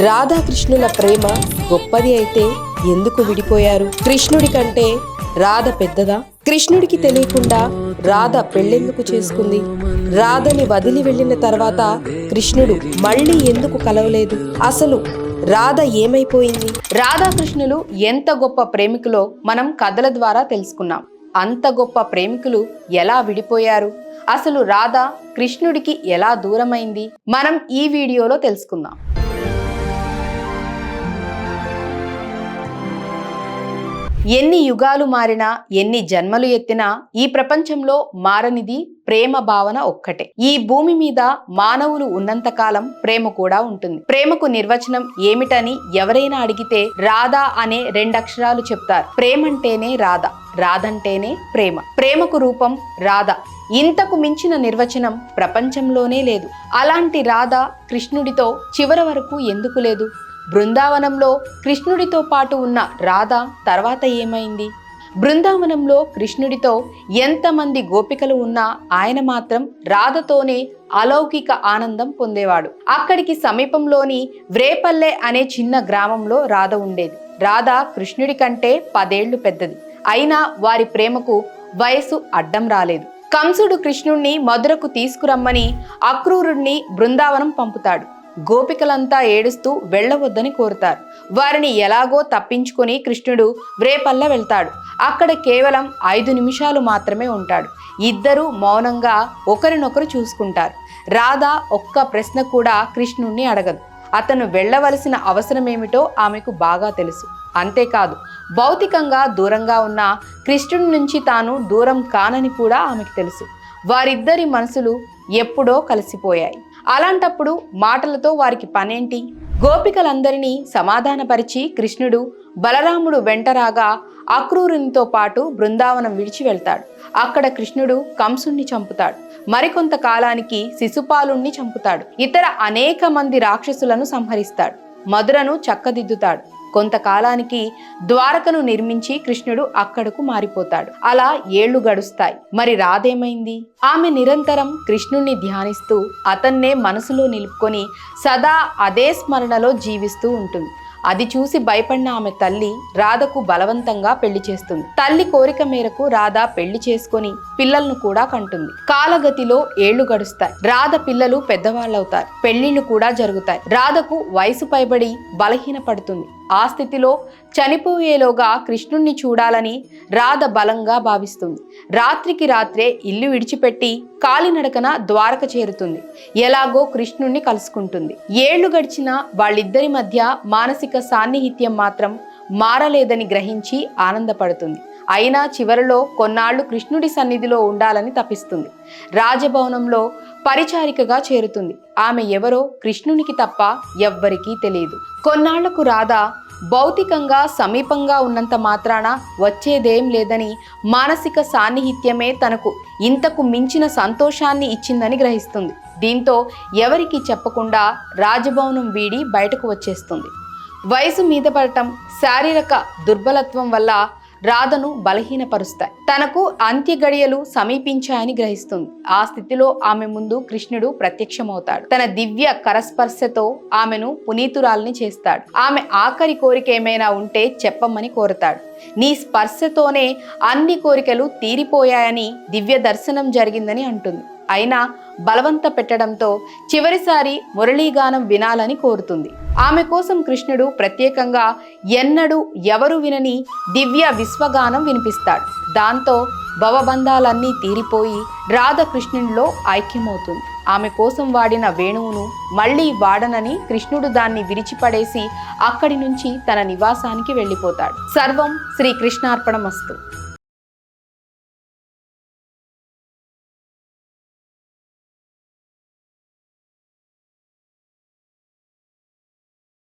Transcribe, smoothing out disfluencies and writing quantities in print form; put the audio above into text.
రాధాకృష్ణుల ప్రేమ గొప్పది అయితే ఎందుకు విడిపోయారు? కృష్ణుడి కంటే రాధ పెద్దదా? కృష్ణుడికి తెలియకుండా రాధ పెళ్ళెందుకు చేసుకుంది? రాధని వదిలి వెళ్ళిన తర్వాత కృష్ణుడు మళ్ళీ ఎందుకు కలవలేదు? అసలు రాధ ఏమైపోయింది? రాధాకృష్ణులు ఎంత గొప్ప ప్రేమికులో మనం కథల ద్వారా తెలుసుకున్నాం. అంత గొప్ప ప్రేమికులు ఎలా విడిపోయారు? అసలు రాధ కృష్ణుడికి ఎలా దూరమైంది? మనం ఈ వీడియోలో తెలుసుకుందాం. ఎన్ని యుగాలు మారినా, ఎన్ని జన్మలు ఎత్తినా ఈ ప్రపంచంలో మారనిది ప్రేమ భావన ఒక్కటే. ఈ భూమి మీద మానవులు ఉన్నంతకాలం ప్రేమ కూడా ఉంటుంది. ప్రేమకు నిర్వచనం ఏమిటని ఎవరైనా అడిగితే రాధ అనే 2 అక్షరాలు చెప్తారు. ప్రేమంటేనే రాధ, రాధంటేనే ప్రేమ. ప్రేమకు రూపం రాధ. ఇంతకు మించిన నిర్వచనం ప్రపంచంలోనే లేదు. అలాంటి రాధ కృష్ణుడితో చివరి వరకు ఎందుకు లేదు? బృందావనంలో కృష్ణుడితో పాటు ఉన్న రాధ తర్వాత ఏమైంది? బృందావనంలో కృష్ణుడితో ఎంతమంది గోపికలు ఉన్నా ఆయన మాత్రం రాధతోనే అలౌకిక ఆనందం పొందేవాడు. అక్కడికి సమీపంలోని వ్రేపల్లె అనే చిన్న గ్రామంలో రాధ ఉండేది. రాధ కృష్ణుడి కంటే 10 ఏళ్లు పెద్దది. అయినా వారి ప్రేమకు వయసు అడ్డం రాలేదు. కంసుడు కృష్ణుణ్ణి మధురకు తీసుకురమ్మని అక్రూరుణ్ణి బృందావనం పంపుతాడు. గోపికలంతా ఏడుస్తూ వెళ్ళవద్దని కోరుతారు. వారిని ఎలాగో తప్పించుకొని కృష్ణుడు వ్రేపల్లె వెళ్తాడు. అక్కడ కేవలం 5 నిమిషాలు మాత్రమే ఉంటాడు. ఇద్దరూ మౌనంగా ఒకరినొకరు చూసుకుంటారు. రాధ ఒక్క ప్రశ్న కూడా కృష్ణుణ్ణి అడగదు. అతను వెళ్ళవలసిన అవసరమేమిటో ఆమెకు బాగా తెలుసు. అంతేకాదు, భౌతికంగా దూరంగా ఉన్న కృష్ణుడి నుంచి తాను దూరం కానని కూడా ఆమెకు తెలుసు. వారిద్దరి మనసులు ఎప్పుడో కలిసిపోయాయి. అలాంటప్పుడు మాటలతో వారికి పనేంటి? గోపికలందరినీ సమాధానపరిచి కృష్ణుడు బలరాముడు వెంటరాగా అక్రూరునితో పాటు బృందావనం విడిచి వెళ్తాడు. అక్కడ కృష్ణుడు కంసుణ్ణి చంపుతాడు. మరికొంత కాలానికి శిశుపాలుణ్ణి చంపుతాడు. ఇతర అనేక మంది రాక్షసులను సంహరిస్తాడు. మధురను చక్కదిద్దుతాడు. కొంతకాలానికి ద్వారకను నిర్మించి కృష్ణుడు అక్కడకు మారిపోతాడు. అలా 7 ఏళ్లు గడుస్తాయి. మరి రాధేమైంది? ఆమె నిరంతరం కృష్ణుణ్ణి ధ్యానిస్తూ అతన్నే మనసులో నిలుపుకొని సదా అదే స్మరణలో జీవిస్తూ ఉంటుంది. అది చూసి భయపడిన ఆమె తల్లి రాధకు బలవంతంగా పెళ్లి చేస్తుంది. తల్లి కోరిక మేరకు రాధ పెళ్లి చేసుకొని పిల్లలను కూడా కంటుంది. కాలగతిలో 7 ఏళ్లు గడుస్తాయి. రాధ పిల్లలు పెద్దవాళ్ళవుతారు. పెళ్లిళ్లు కూడా జరుగుతాయి. రాధకు వయసు పైబడి బలహీనపడుతుంది. ఆ స్థితిలో చనిపోయేలోగా కృష్ణుణ్ణి చూడాలని రాధ బలంగా భావిస్తుంది. రాత్రికి రాత్రే ఇల్లు విడిచిపెట్టి కాలినడకన ద్వారక చేరుతుంది. ఎలాగో కృష్ణుణ్ణి కలుసుకుంటుంది. 7 ఏళ్లు గడిచినా వాళ్ళిద్దరి మధ్య మానసిక సాన్నిహిత్యం మాత్రం మారలేదని గ్రహించి ఆనందపడుతుంది. అయినా చివరిలో కొన్నాళ్లు కృష్ణుడి సన్నిధిలో ఉండాలని తపిస్తుంది. రాజభవనంలో పరిచారికగా చేరుతుంది. ఆమె ఎవరో కృష్ణునికి తప్ప ఎవ్వరికీ తెలియదు. కొన్నాళ్లకు రాధ భౌతికంగా సమీపంగా ఉన్నంత మాత్రాన వచ్చేదేం లేదని, మానసిక సాన్నిహిత్యమే తనకు ఇంతకు మించిన సంతోషాన్ని ఇచ్చిందని గ్రహిస్తుంది. దీంతో ఎవరికీ చెప్పకుండా రాజభవనం వీడి బయటకు వచ్చేస్తుంది. వయసు మీద పడటం, శారీరక దుర్బలత్వం వల్ల రాధను బలహీనపరుస్తాయి. తనకు అంత్య గడియలు సమీపించాయని గ్రహిస్తుంది. ఆ స్థితిలో ఆమె ముందు కృష్ణుడు ప్రత్యక్షమవుతాడు. తన దివ్య కరస్పర్శతో ఆమెను పునీతురాల్ని చేస్తాడు. ఆమె ఆఖరి కోరిక ఏమైనా ఉంటే చెప్పమని కోరతాడు. నీ స్పర్శతోనే అన్ని కోరికలు తీరిపోయాయని దివ్య దర్శనం జరిగిందని అంటుంది. అయినా బలవంత పెట్టడంతో చివరిసారి మురళీగానం వినాలని కోరుతుంది. ఆమె కోసం కృష్ణుడు ప్రత్యేకంగా ఎన్నడూ ఎవరు వినని దివ్య విశ్వగానం వినిపిస్తాడు. దాంతో భవబంధాలన్నీ తీరిపోయి రాధ కృష్ణునిలో ఐక్యమవుతుంది. ఆమె కోసం వాడిన వేణువును మళ్ళీ వాడనని కృష్ణుడు దాన్ని విరిచిపడేసి అక్కడి నుంచి తన నివాసానికి వెళ్ళిపోతాడు. సర్వం శ్రీకృష్ణార్పణమస్తు.